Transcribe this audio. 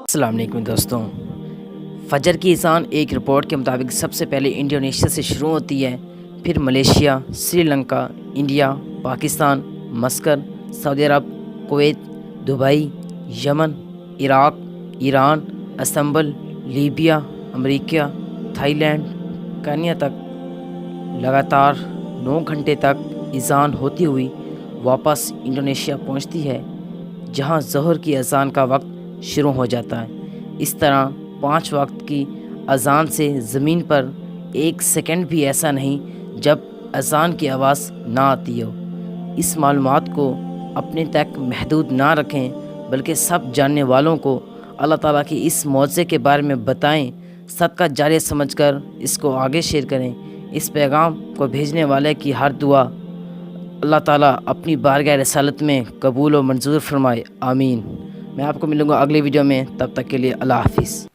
السلام علیکم دوستوں، فجر کی اذان ایک رپورٹ کے مطابق سب سے پہلے انڈونیشیا سے شروع ہوتی ہے، پھر ملیشیا، سری لنکا، انڈیا، پاکستان، مسکر، سعودی عرب، کویت، دبئی، یمن، عراق، ایران، استنبول، لیبیا، امریکہ، تھائی لینڈ، کینیا تک لگاتار 9 گھنٹے تک اذان ہوتی ہوئی واپس انڈونیشیا پہنچتی ہے، جہاں ظہر کی اذان کا وقت شروع ہو جاتا ہے۔ اس طرح 5 وقت کی اذان سے زمین پر 1 سیکنڈ بھی ایسا نہیں جب اذان کی آواز نہ آتی ہو۔ اس معلومات کو اپنے تک محدود نہ رکھیں، بلکہ سب جاننے والوں کو اللہ تعالیٰ کی اس معجزے کے بارے میں بتائیں، صدقہ جاریہ سمجھ کر اس کو آگے شیئر کریں۔ اس پیغام کو بھیجنے والے کی ہر دعا اللہ تعالیٰ اپنی بارگاہ رسالت میں قبول و منظور فرمائے، آمین۔ میں آپ کو ملوں گا اگلی ویڈیو میں، تب تک کے لیے اللہ حافظ۔